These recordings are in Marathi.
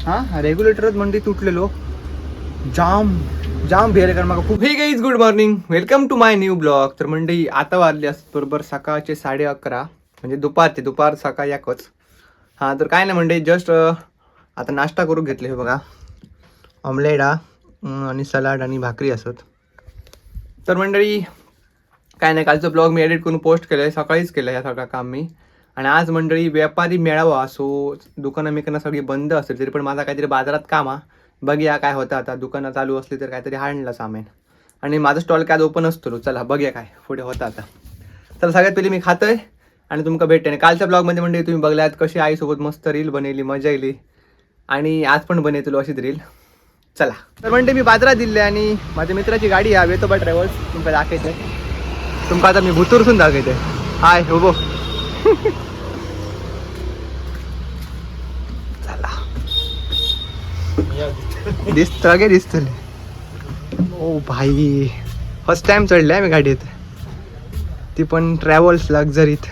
हा रेग्युलेटरच म्हणजे तुटलेलो जाम जाम भेर कारण मला खूप. हे guys good morning, welcome to my new blog. तर म्हणजे आता वाजले असत बरोबर सकाळचे 11:30 म्हणजे दुपार सकाळी एकच. हां तर काय नाही म्हणजे जस्ट आता नाश्ता करून घेतले. हे बघा ऑमलेट आणि सलाड आणि भाकरी असत. तर मंडळी काय नाही, कालचं ब्लॉग मी एडिट करून पोस्ट केलं आहे, सकाळीच केलं आहे सगळं काम मी. आणि आज मंडळी व्यापारी मेळावा असो, दुकानं सगळी बंद असेल तरी पण माझा काहीतरी बाजारात काम बघूया काय होतं. आता दुकानं चालू असली तर काहीतरी हाणलं सामान आणि माझं स्टॉल काय ओपन असतो. चला बघूया काय पुढे होतं आता. तर सगळ्यात पहिले मी खातोय आणि तुमका भेटते. आणि कालच्या ब्लॉगमध्ये म्हणजे तुम्ही बघलात कशी आईसोबत मस्त रील बनवली, मजा येईल. आणि आज पण बनवतो अशीच रील. चला तर म्हणते मी बाजारात दिले आणि माझ्या मित्राची गाडी आहे वेतोबा ट्रॅव्हल्स, तुमका दाखवते. तुमका आता मी भुतूरसून दाखवते. हाय हो चला दिसत ओ भाई फर्स्ट टाइम चढले मी गाडीत, ती पण ट्रॅव्हल्स लक्झरीत.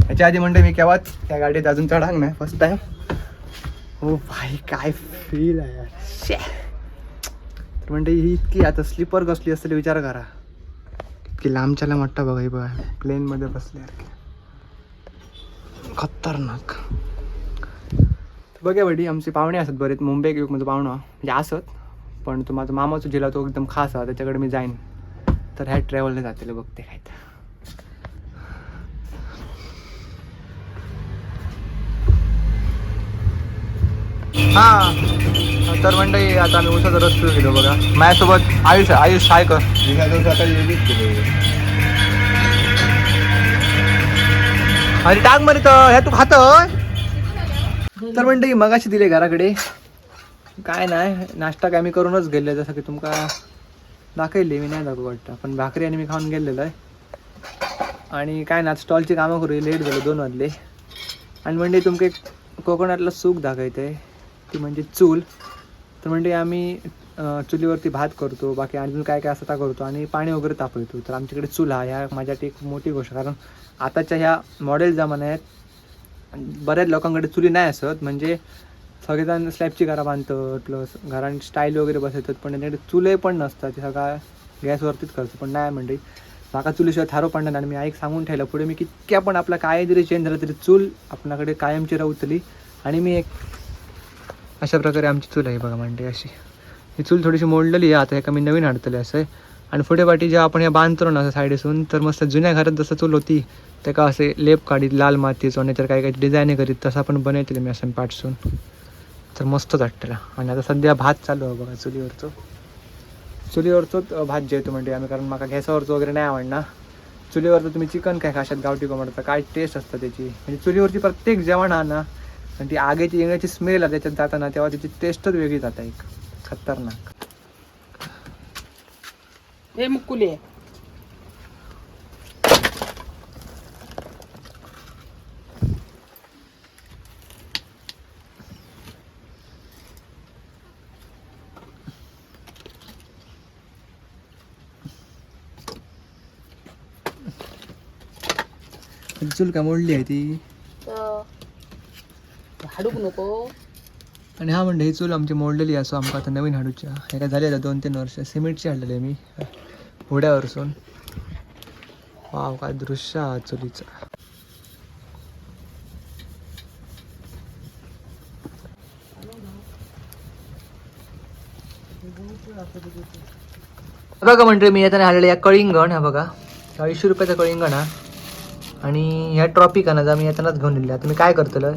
याच्या आधी म्हणते मी केव्हाच त्या गाडीत अजून चढांग नाही, फर्स्ट टाइम. हो भाई काय फील आहे तर म्हणते ही इतकी आता स्लीपर कसली असते विचार करा. इतकी लांबच्याला मोठा बघा, बघा प्लेनमध्ये बसले खतरनाक. बघा बडी आमचे पाहुणे असत बरेच, मुंबई मध्ये पाहुणं म्हणजे असत, पण तो माझा मामाचा जिल्हा तो एकदम खास आहे, त्याच्याकडे मी जाईन तर ह्या ट्रॅव्हलने जाते बघते काय तर. हां तर म्हणजे आता आम्ही उसाचा रस पिऊ गेलो बघा. माझ्यासोबत आयुष हाय कर. अरे टाक मरे तर ह्या तू खातोय. तर म्हणते मगाशी दिले घराकडे काय नाही नाश्ता काय मी करूनच गेले, जसं की तुमका दाखवले मी नाही दाखवू वाटतं, पण भाकरी आणि मी खाऊन गेलेलो आहे. आणि काय ना स्टॉलची कामं करू लेट झालं 2 वाजले. आणि म्हणजे तुमका एक कोकणातलं सूप दाखवते आहे, ती म्हणजे चूल. तर म्हणजे आम्ही चुलीवरती भात करतो, बाकी अजून काय काय असं त्या करतो आणि पाणी वगैरे तापवतो. तर आमच्याकडे चूल हा ह्या माझ्यासाठी एक मोठी गोष्ट, कारण आताच्या ह्या मॉडेल जमान्यात बऱ्याच लोकांकडे चुली नाही असत. म्हणजे सगळेजण स्लॅबची घरा बांधतात, प्लस घरांची स्टाईल वगैरे बसवतात, पण त्यांच्याकडे चुले पण नसतात, ते सगळं गॅसवरतीच करतो. पण नाही म्हणजे माका चुलीशिवाय थारो पडणार. आणि मी ऐक सांगून ठेवलं पुढे मी कितक्या पण आपला काय जरी चेंज झालं तरी चूल आपल्याकडे कायमची राहतली. आणि मी एक अशा प्रकारे आमची चूल आहे बघा. म्हणजे अशी ही चूल थोडीशी मोडलेली आहे, आता एका मी नवीन आणतले असं आहे. आणि पुढे पाठी जेव्हा आपण या बांधतो ना असं साईडसून, तर मस्त जुन्या घरात जसं चूल होती ते का असे लेप काढीत लाल माती सोन्याच्या काही काही डिझाईन करीत तसं आपण बनवतील मी असं पाठसून, तर मस्तच वाटतं. आणि आता सध्या भात चालू आहे बघा चुलीवरचोच भात जेवतो म्हणजे आम्ही, कारण मला गॅसावरचं वगैरे नाही आवडणार. चुलीवरचं तुम्ही चिकन काय खाशात गावठी कोंबड्याचं काय टेस्ट असतं त्याची. म्हणजे चुलीवरची प्रत्येक जेवण ना आणि ती आगीची येण्याची स्मेल आहे त्याच्यात जाताना, तेव्हा त्याची टेस्टच वेगळी जाता एक खतरनाक. हे मुकुले चूल का मोडली आहे ती हाडूक नको. आणि हा म्हणजे ही चूल आमची मोडलेली असो आमका आता नवीन हाडूच्या हे काय झाले आता 2-3 वर्ष सिमेंटची हाडलेली आहे मी घोड्यावरसून. वाव काय दृश्य हा चुलीचं. बघा म्हणजे मी येताना आलेलं या कळिंगण हा बघा 40 रुपयाचा कळिंगण हा. आणि ह्या ट्रॉपिकानं जर मी येतानाच घेऊन दिल्या. तुम्ही काय करतलं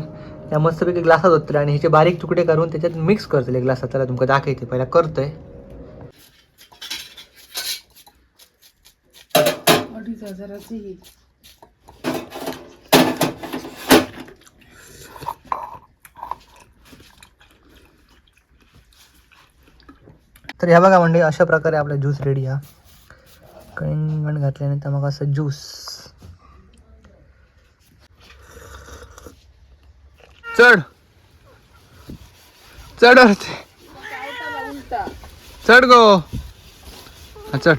या मस्तपैकी ग्लासात होतलं आणि ह्याचे बारीक तुकडे करून त्याच्यात मिक्स करतले ग्लासात. त्याला तुमका दाखवते पहिला करतोय. तर ह्या बघा म्हणजे अशा प्रकारे आपला ज्यूस रेडी हा. कळिंगण घातल्यानंतर मग असं ज्यूस चढ चढ चढ गो चढ.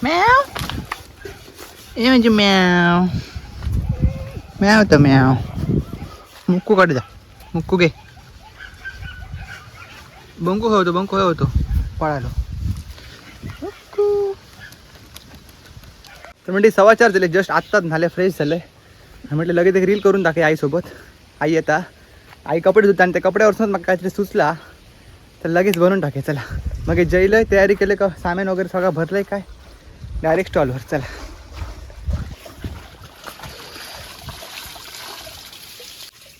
मॅव हे म्हणजे मॅव म्याव तर म्याव. मुक्कू काढ जा. मुक्कू घे. बंकू होतो पळालो. तर म्हणजे 4:15 झाले, जस्ट आत्ताच झाले, फ्रेश झाले. म्हटलं लगेच एक रील करून टाके आईसोबत. आई आता आई कपडे धुता आणि त्या कपड्यावरच मग काहीतरी सुचला तर लगेच बनवून टाके. चला मग जैलय तयारी केले का, सामान वगैरे सगळं भरलंय काय, डायरेक्ट स्टॉलवर. चला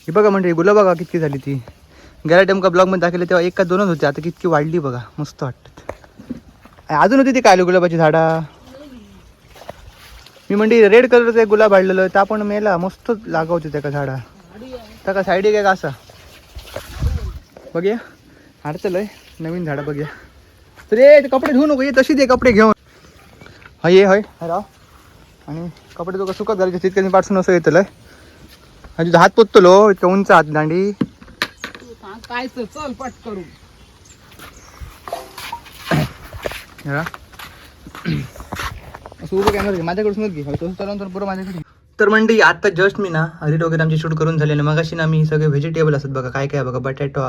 ही बघा म्हणजे गुलाब बघा कितकी झाली ती. गेल्या टाइम का ब्लॉगमध्ये दाखवले तेव्हा 1 का 2च होते, आता कितकी वाढली बघा, मस्त वाटतात. अजून होती ती काय गुलाबाची झाडा. मी म्हणजे रेड कलरचं एक गुलाब वाढलेलं तर आपण मेला मस्त लागवते त्या का झाडा. त्या का साईड काय का असा बघूया हाडचलंय नवीन झाडं बघूया. तर ये ते कपडे धुवू नको, ये तशी दे कपडे घेऊन. हय ये हय राव. आणि कपडे तुका सुकत झाले तितक्याने पाठसून असं येतलंय. अजून हात पोचतलो इतका उंच हात दांडी. काय चल पट करू. असं उभं कॅमेरा घे माझ्याकडूनच घे, तसं चालवून तर पुरं माझ्याकडे. तर म्हणजे आता जस्ट मी ना रील वगैरे आमची शूट करून झाले ना. मग अशी ना मी सगळे व्हेजिटेबल असतात बघा, काय काय बघा, बटाटो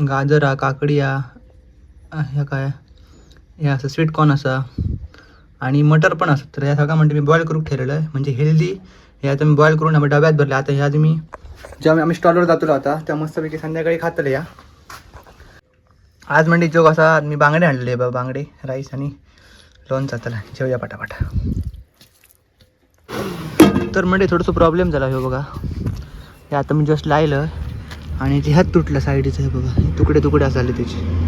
गाजर काकडी ह्या काय हे असं स्वीट कॉर्न असा आणि मटर पण असतात. तर ह्या सगळ्या म्हणजे मी बॉईल करून ठेवलेलं आहे, म्हणजे हेल्दी. हे आता मी बॉईल करून आम्ही डब्यात भरले. आता ह्या मी जेव्हा आम्ही स्टॉलवर जातो आता त्या मस्तपैकी संध्याकाळी खातले. या आज म्हणजे जोग असा मी बांगडे आणलेले बा, बांगडे राईस आणि लोणचा. चला जेवूया पटापट. तर म्हणजे थोडंसं प्रॉब्लेम झाला हे बघा. हे आता मी जस्ट लायलं आणि ते हात तुटलं साईडचं. हे बघा तुकडे तुकडे असं आले त्याचे.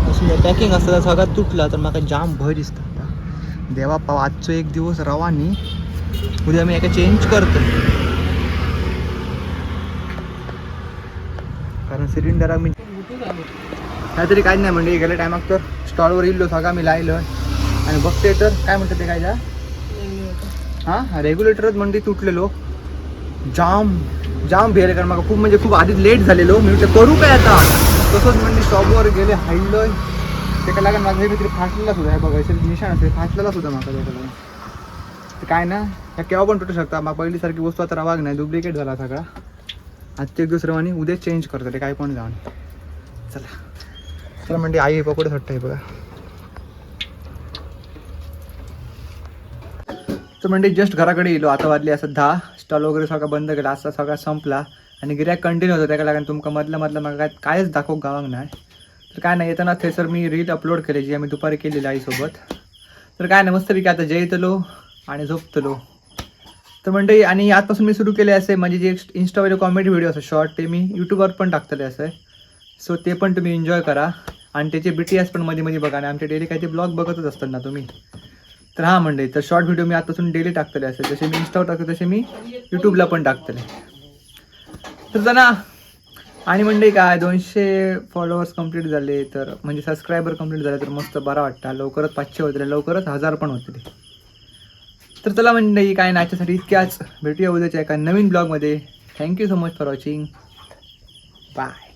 अशी पॅकिंग असतं सगळ्यात तुटला तर मला जाम भय दिसतं. आता देवा पाव आजचं एक दिवस रवानी, उद्या मी एका चेंज करतो. कारण सिलेंडर मी काहीतरी काय नाही म्हणजे गेल्या टायमात तर स्टॉलवर येलो सगळा मी लायलं आणि बघते तर काय म्हणतात ते काय जा हां रेग्युलेटरच म्हणजे तुटलेलो. जाम भेल. कारण मला खूप म्हणजे खूप आधीच लेट झालेलो. मी म्हटलं करू काय आता. तसंच म्हणजे शॉपवर गेले हायलोय ते काय लागेल. माझं हे काहीतरी फाटलेला सुद्धा आहे बघा, निशाण असेल फाटलेला सुद्धा माझा त्याला. ते काय ना ह्या केव्हा पण तुटू शकता. मग पहिलीसारखी वस्तू आता रवाग नाही, डुप्लिकेट झाला सगळा. आजचे एक दुसरं आणि उद्या चेंज करतो ते काय पण जाऊन. चला चला म्हणजे आई पकोडे आहे बघा. तर म्हणजे जस्ट घराकडे येलो. आता वाजले असं 10. स्टॉल वगैरे सगळं बंद केला, असा सगळा संपला आणि गिऱ्हाईक कंटिन्यू होतं. त्याला कारण तुमका मधलं मग कायच दाखव गावांग नाही. तर काय नाही येताना ते सर मी रील अपलोड केली जी आम्ही दुपारी केलेली आईसोबत. तर काय नाही मस्तपैकी आता जेवतलो आणि झोपतलो. तर म्हणजे आणि आजपासून मी सुरू केले असे म्हणजे जे इंस्टावर कॉमेडी व्हिडिओ असं शॉर्ट ते मी यूट्यूबवर पण टाकतले असं. सो ते पण तुम्ही एन्जॉय करा आणि त्याचे BTS पण मध्ये मध्ये बघा. आणि आमचे डेली काही ते ब्लॉग बघतच असतात ना तुम्ही. तर हां म्हणजे तर शॉर्ट व्हिडिओ मी आतापासून डेली टाकतले असेल. जसे मी इंस्टावर टाकतो तसे मी यूट्यूबला पण टाकतले. तर जरा आणि म्हणजे काय 200 फॉलोअर्स कंप्लीट झाले तर म्हणजे सबस्क्रायबर कंप्लीट झाले तर मस्त बरं वाटतं. लवकरच 500 होते, लवकरच 1000 पण होते. तर चला म्हणजे काय नाच्यासाठी इतक्याच भेटूया उद्याच्या एका नवीन ब्लॉगमध्ये. Thank you so much for watching. Bye.